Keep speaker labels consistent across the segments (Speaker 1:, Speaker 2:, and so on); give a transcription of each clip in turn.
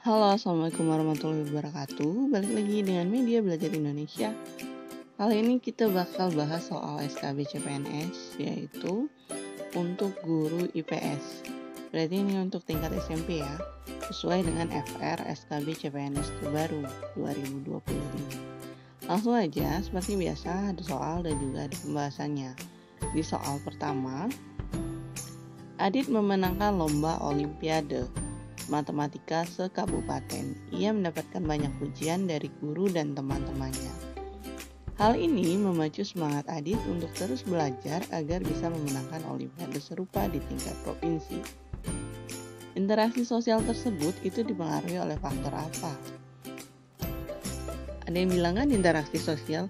Speaker 1: Halo, assalamualaikum warahmatullahi wabarakatuh. Balik lagi dengan Media Belajar Indonesia. Kali ini kita bakal bahas soal SKB CPNS, yaitu untuk guru IPS. Berarti ini untuk tingkat SMP ya, sesuai dengan FR SKB CPNS terbaru 2025. Langsung aja, seperti biasa ada soal dan juga ada pembahasannya. Di soal pertama, Adit memenangkan lomba Olimpiade matematika se-kabupaten. Ia mendapatkan banyak pujian dari guru dan teman-temannya. Hal ini memacu semangat Adit untuk terus belajar agar bisa memenangkan olimpiade serupa di tingkat provinsi. Interaksi sosial tersebut itu dipengaruhi oleh faktor apa? Ada yang bilang kan interaksi sosial,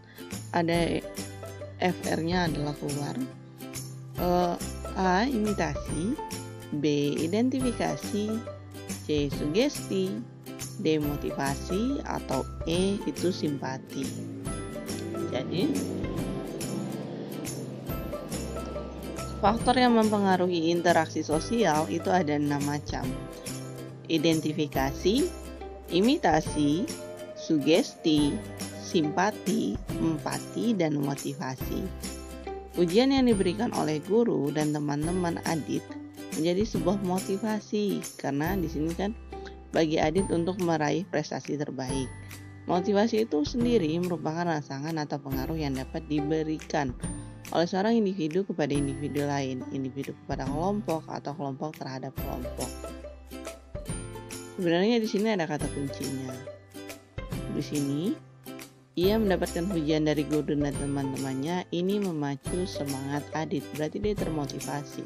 Speaker 1: ada FR-nya adalah keluar. A. Imitasi, B. Identifikasi, C. Sugesti, D. Motivasi, atau E. Itu simpati. Jadi, faktor yang mempengaruhi interaksi sosial itu ada 6 macam. Identifikasi, imitasi, sugesti, simpati, empati, dan motivasi. Ujian yang diberikan oleh guru dan teman-teman Adit menjadi sebuah motivasi karena di sini kan bagi Adit untuk meraih prestasi terbaik. Motivasi itu sendiri merupakan rangsangan atau pengaruh yang dapat diberikan oleh seorang individu kepada individu lain, individu kepada kelompok atau kelompok terhadap kelompok. Sebenarnya di sini ada kata kuncinya. Di sini ia mendapatkan pujian dari guru dan teman-temannya, ini memacu semangat Adit, berarti dia termotivasi.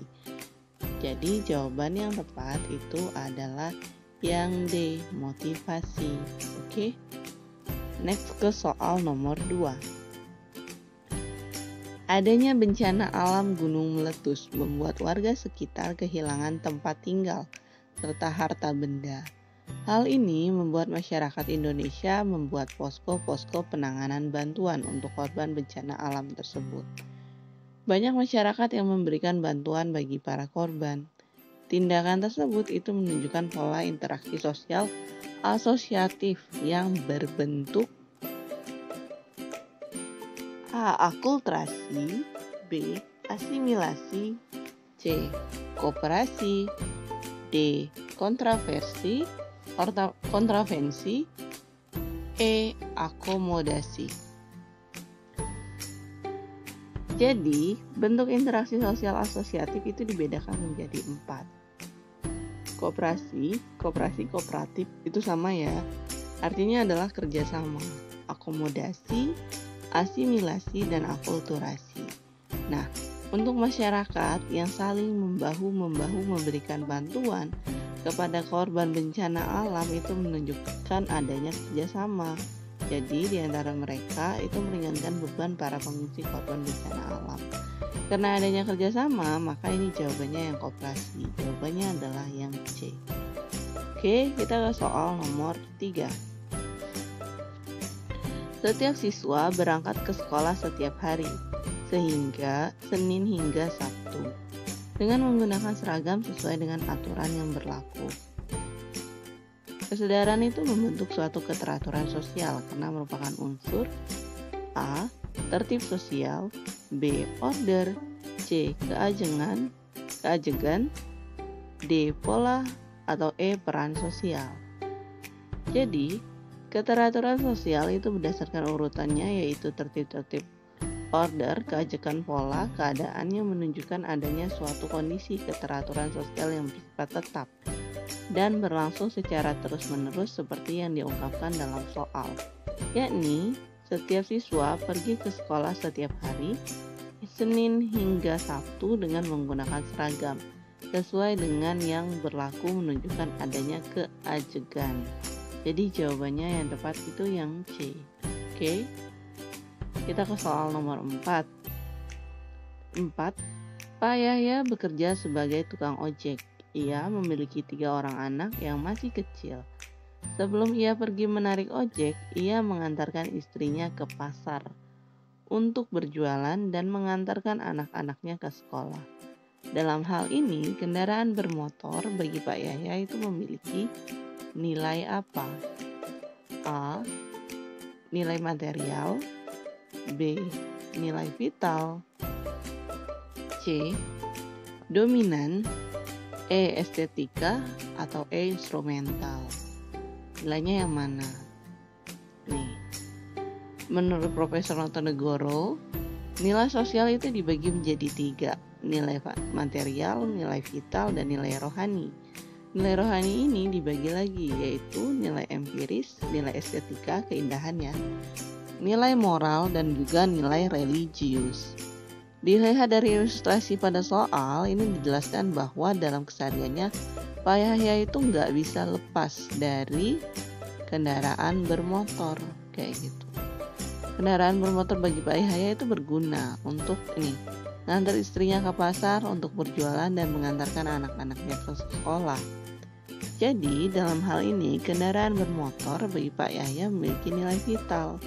Speaker 1: Jadi jawaban yang tepat itu adalah yang D, motivasi. Oke. Next ke soal nomor 2. Adanya bencana alam gunung meletus membuat warga sekitar kehilangan tempat tinggal serta harta benda. Hal ini membuat masyarakat Indonesia membuat posko-posko penanganan bantuan untuk korban bencana alam tersebut. Banyak masyarakat yang memberikan bantuan bagi para korban. Tindakan tersebut itu menunjukkan pola interaksi sosial asosiatif yang berbentuk A. Akulturasi, B. Asimilasi, C. Kooperasi, D. Kontravensi, E. Akomodasi. Jadi, bentuk interaksi sosial asosiatif itu dibedakan menjadi 4. Koperasi, kooperatif itu sama ya. Artinya adalah kerjasama, akomodasi, asimilasi, dan akulturasi. Nah, untuk masyarakat yang saling membahu-membahu memberikan bantuan kepada korban bencana alam itu menunjukkan adanya kerjasama. Jadi di antara mereka itu meringankan beban para pengungsi korban bencana alam. Karena adanya kerjasama, maka ini jawabannya yang kooperasi. Jawabannya adalah yang C. Oke, kita ke soal nomor 3. Setiap siswa berangkat ke sekolah setiap hari, sehingga Senin hingga Sabtu, dengan menggunakan seragam sesuai dengan aturan yang berlaku. Kesadaran itu membentuk suatu keteraturan sosial karena merupakan unsur A. Tertib sosial, B. Order, C. Keajengan, D. Pola, atau E. Peran sosial. Jadi, keteraturan sosial itu berdasarkan urutannya yaitu tertib, order, keajekan, pola, keadaan yang menunjukkan adanya suatu kondisi keteraturan sosial yang bersifat tetap dan berlangsung secara terus-menerus seperti yang diungkapkan dalam soal, yakni setiap siswa pergi ke sekolah setiap hari, Senin hingga Sabtu dengan menggunakan seragam, sesuai dengan yang berlaku menunjukkan adanya keajegan. Jadi jawabannya yang tepat itu yang C. Oke, kita ke soal nomor 4. Pak Yahya bekerja sebagai tukang ojek. Ia memiliki 3 orang anak yang masih kecil. Sebelum ia pergi menarik ojek, ia mengantarkan istrinya ke pasar untuk berjualan dan mengantarkan anak-anaknya ke sekolah. Dalam hal ini, kendaraan bermotor bagi Pak Yahya itu memiliki nilai apa? A. Nilai material. B. Nilai vital. C. Dominan. E. Estetika. Atau E. Instrumental. Nilainya yang mana? Nih, menurut Profesor Notonegoro, nilai sosial itu dibagi menjadi 3, nilai material, nilai vital, dan nilai rohani. Nilai rohani ini dibagi lagi, yaitu nilai empiris, nilai estetika, keindahan ya, nilai moral, dan juga nilai religius. Dilihat dari ilustrasi pada soal, ini dijelaskan bahwa dalam kesehariannya Pak Yahya itu nggak bisa lepas dari kendaraan bermotor, kayak gitu. Kendaraan bermotor bagi Pak Yahya itu berguna untuk ngantar istrinya ke pasar untuk berjualan dan mengantarkan anak-anaknya ke sekolah. Jadi dalam hal ini kendaraan bermotor bagi Pak Yahya memiliki nilai vital,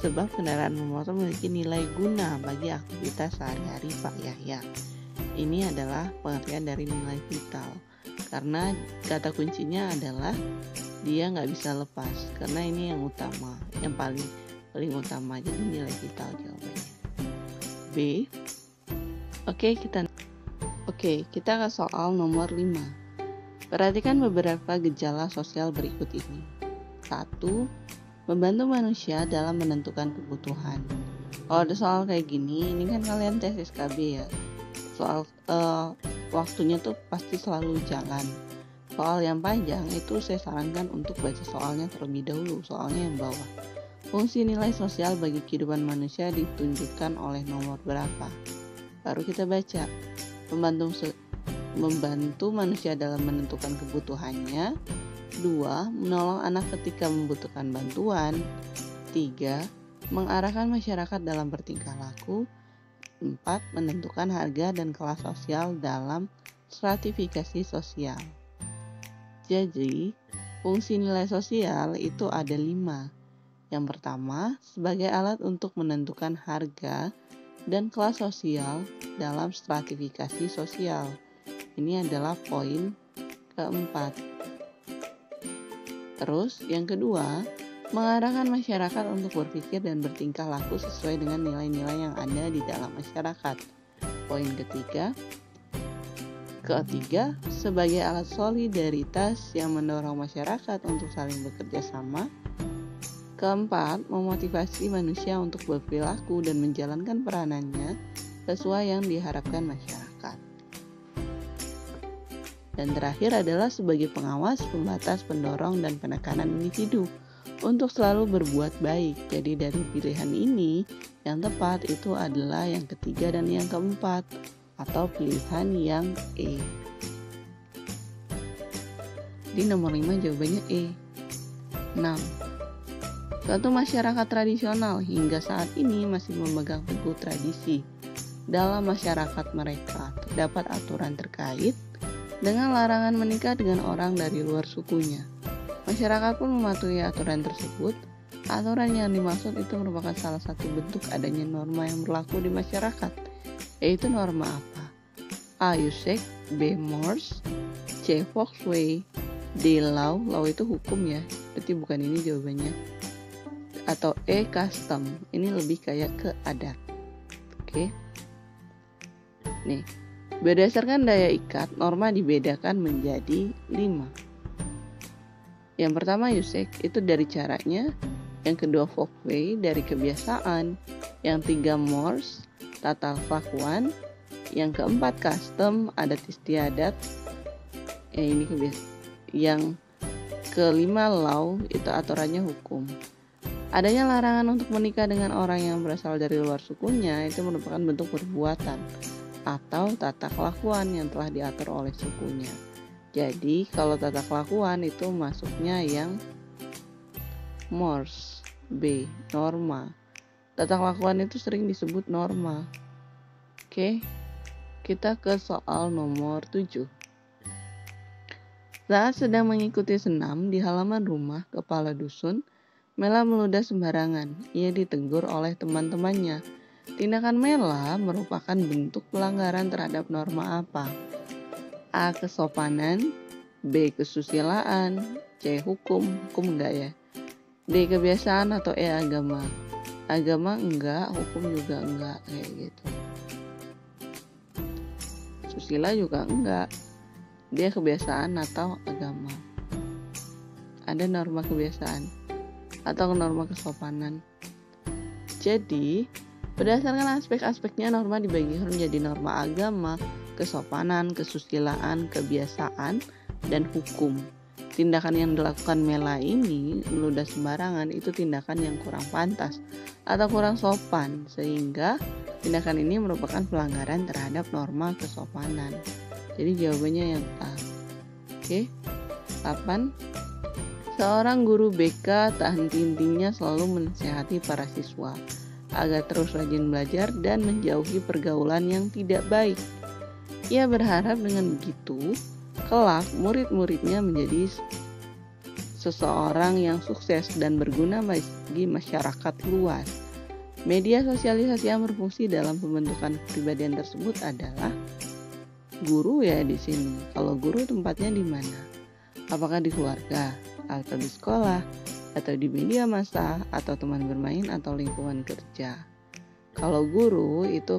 Speaker 1: sebab kendaraan bermotor memiliki nilai guna bagi aktivitas sehari-hari Pak Yahya. Ini adalah pengertian dari nilai vital, karena kata kuncinya adalah dia nggak bisa lepas, karena ini yang utama, yang paling utama, jadi nilai vital jawabannya. B. Oke, kita ke soal nomor 5. Perhatikan beberapa gejala sosial berikut ini. 1. Membantu manusia dalam menentukan kebutuhan. Kalau ada soal kayak gini, ini kan kalian tes SKB ya. Soal waktunya tuh pasti selalu jalan. Soal yang panjang itu saya sarankan untuk baca soalnya terlebih dahulu, soalnya yang bawah. Fungsi nilai sosial bagi kehidupan manusia ditunjukkan oleh nomor berapa? Baru kita baca. Membantu manusia dalam menentukan kebutuhannya. 2. Menolong anak ketika membutuhkan bantuan. 3. Mengarahkan masyarakat dalam bertingkah laku. 4. Menentukan harga dan kelas sosial dalam stratifikasi sosial. Jadi, fungsi nilai sosial itu ada 5. Yang pertama, sebagai alat untuk menentukan harga dan kelas sosial dalam stratifikasi sosial. Ini adalah poin keempat. Terus, yang kedua, mengarahkan masyarakat untuk berpikir dan bertingkah laku sesuai dengan nilai-nilai yang ada di dalam masyarakat. Poin ketiga, sebagai alat solidaritas yang mendorong masyarakat untuk saling bekerja sama. Keempat, memotivasi manusia untuk berperilaku dan menjalankan peranannya sesuai yang diharapkan masyarakat. Dan terakhir adalah sebagai pengawas, pembatas, pendorong, dan penekanan individu untuk selalu berbuat baik. Jadi dari pilihan ini, yang tepat itu adalah yang ketiga dan yang keempat, atau pilihan yang E. Di nomor 5 jawabannya E. 6. Suatu masyarakat tradisional hingga saat ini masih memegang teguh tradisi. Dalam masyarakat mereka terdapat aturan terkait dengan larangan menikah dengan orang dari luar sukunya. Masyarakat pun mematuhi aturan tersebut. Aturan yang dimaksud itu merupakan salah satu bentuk adanya norma yang berlaku di masyarakat. Yaitu norma apa? A. Iusek, B. Mores, C. Volkswagen, D. Law. Law itu hukum ya, berarti bukan ini jawabannya. Atau E. Custom, ini lebih kayak ke adat. Oke. Nih, berdasarkan daya ikat, norma dibedakan menjadi 5. Yang pertama Iusek, itu dari caranya. Yang kedua Volkswagen, dari kebiasaan. Yang 3 Mores, tata kelakuan. Yang keempat custom, adat istiadat. Ini yang kelima law, itu aturannya hukum. Adanya larangan untuk menikah dengan orang yang berasal dari luar sukunya itu merupakan bentuk perbuatan atau tata kelakuan yang telah diatur oleh sukunya. Jadi kalau tata kelakuan itu masuknya yang Mores, B. Norma. Tata kelakuan itu sering disebut norma. Oke, kita ke soal nomor 7. Saat sedang mengikuti senam di halaman rumah kepala dusun, Mela meludah sembarangan. Ia ditegur oleh teman-temannya. Tindakan Mela merupakan bentuk pelanggaran terhadap norma apa? A. Kesopanan, B. Kesusilaan. C. Hukum enggak ya. D. Kebiasaan atau E. Agama. Agama enggak, hukum juga enggak, kayak gitu. Susila juga enggak. Dia kebiasaan atau agama. Ada norma kebiasaan atau norma kesopanan. Jadi, berdasarkan aspek-aspeknya norma dibagi menjadi norma agama, kesopanan, kesusilaan, kebiasaan, dan hukum. Tindakan yang dilakukan Mela ini meludah sembarangan itu tindakan yang kurang pantas atau kurang sopan, sehingga tindakan ini merupakan pelanggaran terhadap norma kesopanan. Jadi jawabannya yang A. Oke. 8. Seorang guru BK tak henti-hentinya selalu menasihati para siswa agar terus rajin belajar dan menjauhi pergaulan yang tidak baik. Ia berharap dengan begitu kelak murid-muridnya menjadi seseorang yang sukses dan berguna bagi masyarakat luas. Media sosialisasi yang berfungsi dalam pembentukan kepribadian tersebut adalah guru ya di sini. Kalau guru tempatnya di mana? Apakah di keluarga, atau di sekolah, atau di media massa, atau teman bermain, atau lingkungan kerja? Kalau guru itu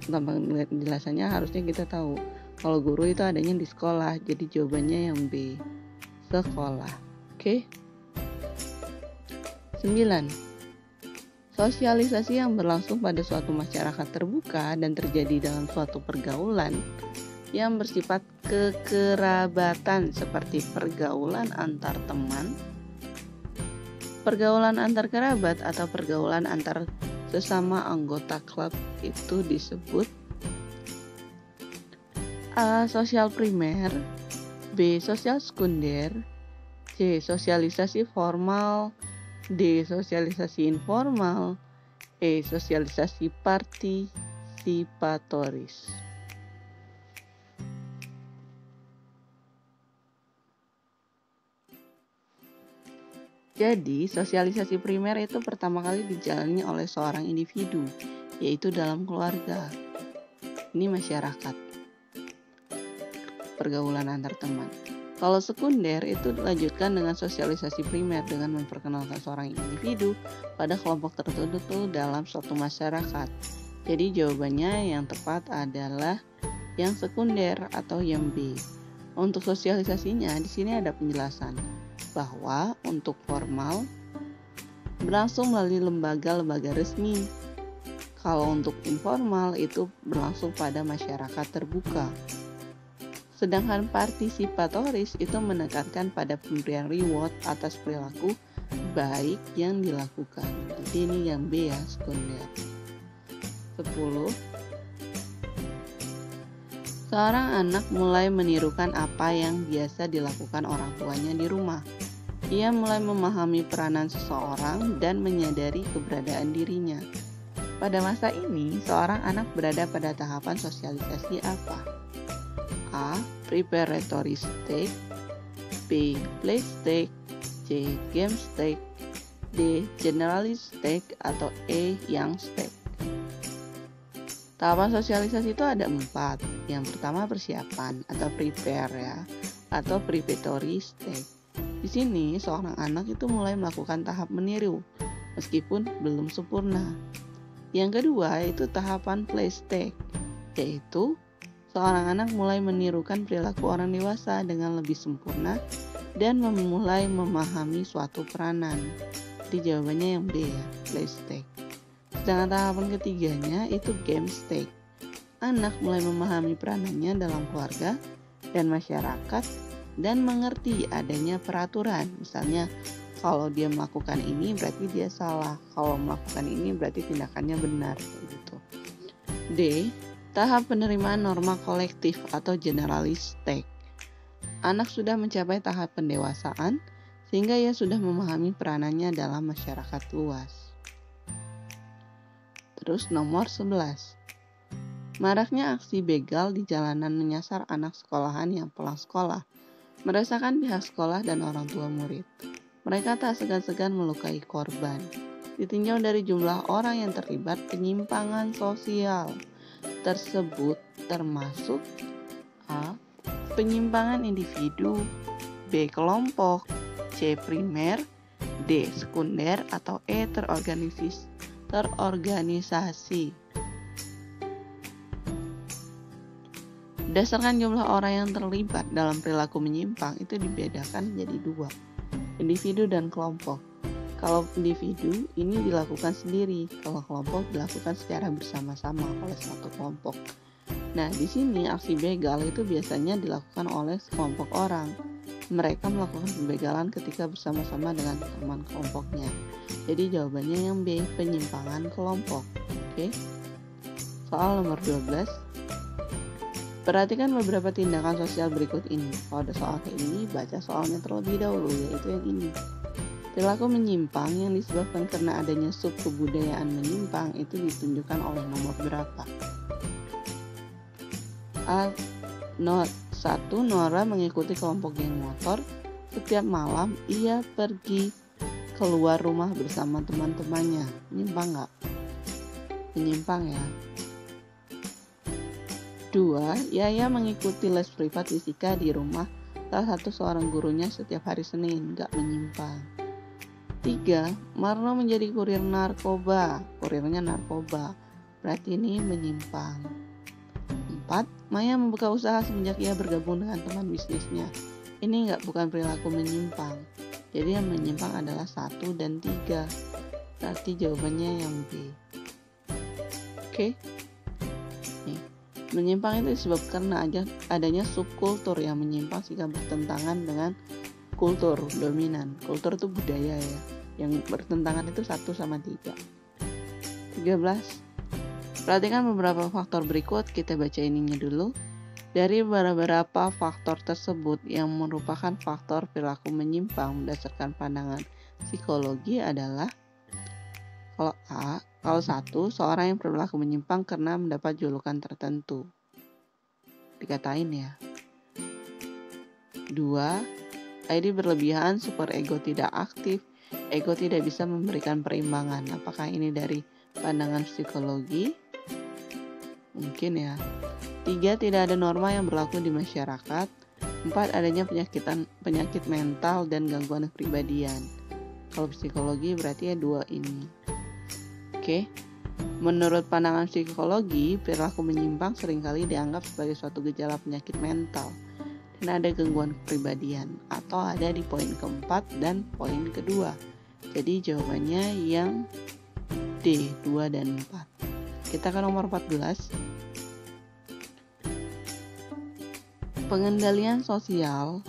Speaker 1: tanpa penjelasannya harusnya kita tahu. Kalau guru itu adanya di sekolah, jadi jawabannya yang B, sekolah. Oke. 9. Sosialisasi yang berlangsung pada suatu masyarakat terbuka dan terjadi dalam suatu pergaulan yang bersifat kekerabatan seperti pergaulan antar teman, pergaulan antar kerabat, atau pergaulan antar sesama anggota klub itu disebut A. Sosial primer, B. Sosial sekunder, C. Sosialisasi formal, D. Sosialisasi informal, E. Sosialisasi partisipatoris. Jadi, sosialisasi primer itu pertama kali dijalani oleh seorang individu, yaitu dalam keluarga. Ini masyarakat. Pergaulan antar teman. Kalau sekunder itu dilanjutkan dengan sosialisasi primer dengan memperkenalkan seorang individu pada kelompok tertentu dalam suatu masyarakat. Jadi jawabannya yang tepat adalah yang sekunder atau yang B. Untuk sosialisasinya di sini ada penjelasan bahwa untuk formal berlangsung melalui lembaga-lembaga resmi. Kalau untuk informal itu berlangsung pada masyarakat terbuka. Sedangkan partisipatoris itu menekankan pada pemberian reward atas perilaku baik yang dilakukan. Jadi ini yang B ya, sekunder. 10. Seorang anak mulai menirukan apa yang biasa dilakukan orang tuanya di rumah. Ia mulai memahami peranan seseorang dan menyadari keberadaan dirinya. Pada masa ini, seorang anak berada pada tahapan sosialisasi apa? A. Preparatory stage, B. Play stage, C. Game stage, D. Generalist stage, atau E. Young stage. Tahapan sosialisasi itu ada 4. Yang pertama persiapan atau prepare ya, atau preparatory stage. Di sini seorang anak itu mulai melakukan tahap meniru meskipun belum sempurna. Yang kedua itu tahapan play stage, yaitu seorang anak mulai menirukan perilaku orang dewasa dengan lebih sempurna dan memulai memahami suatu peranan. Jadi jawabannya yang B ya, play stage. Sedangkan tahapan ketiganya itu game stage. Anak mulai memahami peranannya dalam keluarga dan masyarakat dan mengerti adanya peraturan. Misalnya kalau dia melakukan ini berarti dia salah, kalau melakukan ini berarti tindakannya benar, gitu. D. Tahap penerimaan norma kolektif atau generalist stage. Anak sudah mencapai tahap pendewasaan sehingga ia sudah memahami peranannya dalam masyarakat luas. Terus nomor 11. Maraknya aksi begal di jalanan menyasar anak sekolahan yang pulang sekolah, meresahkan pihak sekolah dan orang tua murid. Mereka tak segan-segan melukai korban. Ditinjau dari jumlah orang yang terlibat, penyimpangan sosial tersebut termasuk A. penyimpangan individu, B. kelompok, C. primer, D. sekunder, atau E. terorganisasi. Berdasarkan jumlah orang yang terlibat dalam perilaku menyimpang itu dibedakan menjadi dua, individu dan kelompok. Kalau individu ini dilakukan sendiri, kalau kelompok dilakukan secara bersama-sama oleh suatu kelompok. Nah, di sini aksi begal itu biasanya dilakukan oleh sekelompok orang. Mereka melakukan pembegalan ketika bersama-sama dengan teman kelompoknya. Jadi jawabannya yang B, penyimpangan kelompok. Oke. Soal nomor 12. Perhatikan beberapa tindakan sosial berikut ini. Kalau ada soal kayak ini, baca soalnya terlebih dahulu, yaitu yang ini. Perilaku menyimpang yang disebabkan karena adanya subkebudayaan menyimpang itu ditunjukkan oleh nomor berapa? Not 1. Nora mengikuti kelompok geng motor. Setiap malam ia pergi keluar rumah bersama teman-temannya. Menyimpang nggak? Menyimpang ya. 2. Yaya mengikuti les privat fisika di rumah salah satu seorang gurunya setiap hari Senin. Nggak menyimpang. 3. Marno menjadi kurir narkoba. Kurirnya narkoba. Berarti ini menyimpang. 4. Maya membuka usaha semenjak ia bergabung dengan teman bisnisnya. Ini bukan perilaku menyimpang. Jadi yang menyimpang adalah 1 dan 3. Berarti jawabannya yang B. Oke. Nih. Menyimpang itu disebabkan karena adanya subkultur yang menyimpang sehingga bertentangan dengan kultur dominan. Kultur itu budaya ya. Yang bertentangan itu 1 sama 3. 13. Perhatikan beberapa faktor berikut, kita baca ininya dulu. Dari beberapa faktor tersebut yang merupakan faktor perilaku menyimpang berdasarkan pandangan psikologi adalah kalau A, kalau 1, seorang yang berperilaku menyimpang karena mendapat julukan tertentu. Dikatain ya. 2, ID berlebihan, super ego tidak aktif, ego tidak bisa memberikan perimbangan. Apakah ini dari pandangan psikologi? Mungkin ya. 3, tidak ada norma yang berlaku di masyarakat. 4, adanya penyakit mental dan gangguan kepribadian. Kalau psikologi berarti ya 2 ini. Oke. Menurut pandangan psikologi, perilaku menyimpang seringkali dianggap sebagai suatu gejala penyakit mental dan ada gangguan kepribadian, atau ada di poin keempat dan poin kedua. Jadi jawabannya yang D, 2 dan 4. Kita ke nomor 14. Pengendalian sosial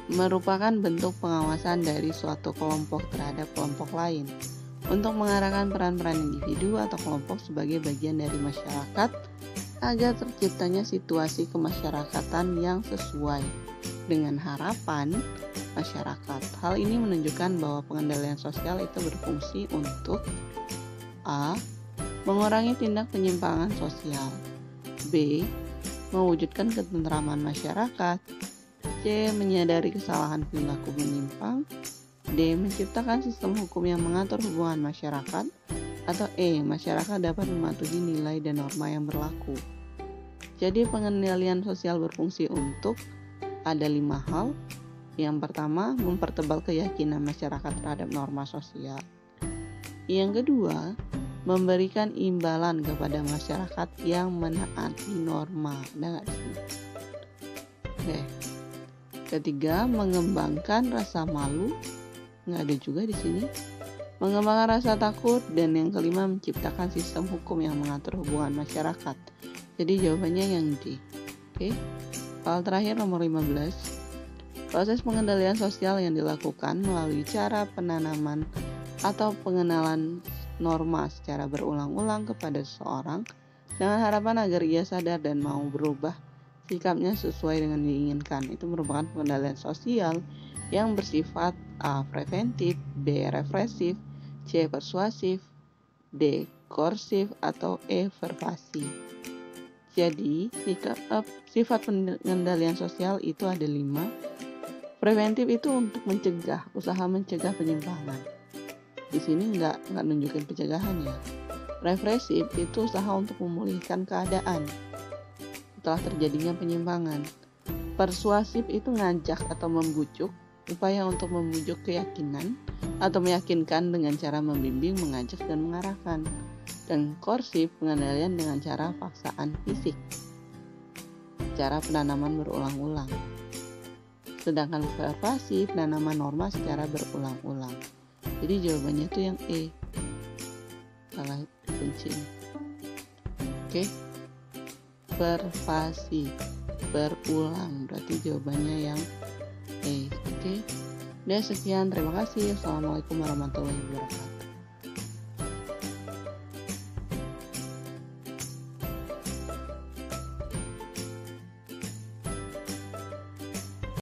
Speaker 1: merupakan bentuk pengawasan dari suatu kelompok terhadap kelompok lain untuk mengarahkan peran-peran individu atau kelompok sebagai bagian dari masyarakat agar terciptanya situasi kemasyarakatan yang sesuai dengan harapan masyarakat. Hal ini menunjukkan bahwa pengendalian sosial itu berfungsi untuk A. Mengurangi tindak penyimpangan sosial, B. Mewujudkan ketentraman masyarakat, C. Menyadari kesalahan perilaku menyimpang, D. Menciptakan sistem hukum yang mengatur hubungan masyarakat, atau E. Masyarakat dapat mematuhi nilai dan norma yang berlaku. Jadi pengendalian sosial berfungsi untuk ada 5 hal. Yang pertama, mempertebal keyakinan masyarakat terhadap norma sosial. Yang kedua, memberikan imbalan kepada masyarakat yang menaati norma. Ada nggak di sini? Oke. Ketiga, mengembangkan rasa malu. Nggak ada juga di sini. Mengembangkan rasa takut. Dan yang kelima, menciptakan sistem hukum yang mengatur hubungan masyarakat. Jadi jawabannya yang D. Oke. Hal terakhir nomor 15. Proses pengendalian sosial yang dilakukan melalui cara penanaman atau pengenalan norma secara berulang-ulang kepada seseorang dengan harapan agar ia sadar dan mau berubah sikapnya sesuai dengan diinginkan. Itu merupakan pengendalian sosial yang bersifat A. Preventif, B. Represif, C. Persuasif, D. Koersif, atau E. Pervasi. Jadi sifat pengendalian sosial itu ada 5. Preventif itu untuk mencegah, usaha mencegah penyimpangan. Di sini nggak nunjukin pencegahan ya. Represif itu usaha untuk memulihkan keadaan. setelah terjadinya penyimpangan. Persuasif itu ngajak atau membujuk, upaya untuk membujuk keyakinan atau meyakinkan dengan cara membimbing, mengajak, dan mengarahkan. Dan korsif, pengendalian dengan cara paksaan fisik, cara penanaman berulang-ulang. Sedangkan pervasif, penanaman norma secara berulang-ulang. Jadi jawabannya itu yang E. Salah kunci. Oke. Pervasif, berulang, berarti jawabannya yang E. Oke. Dan sekian, terima kasih. Assalamualaikum warahmatullahi wabarakatuh.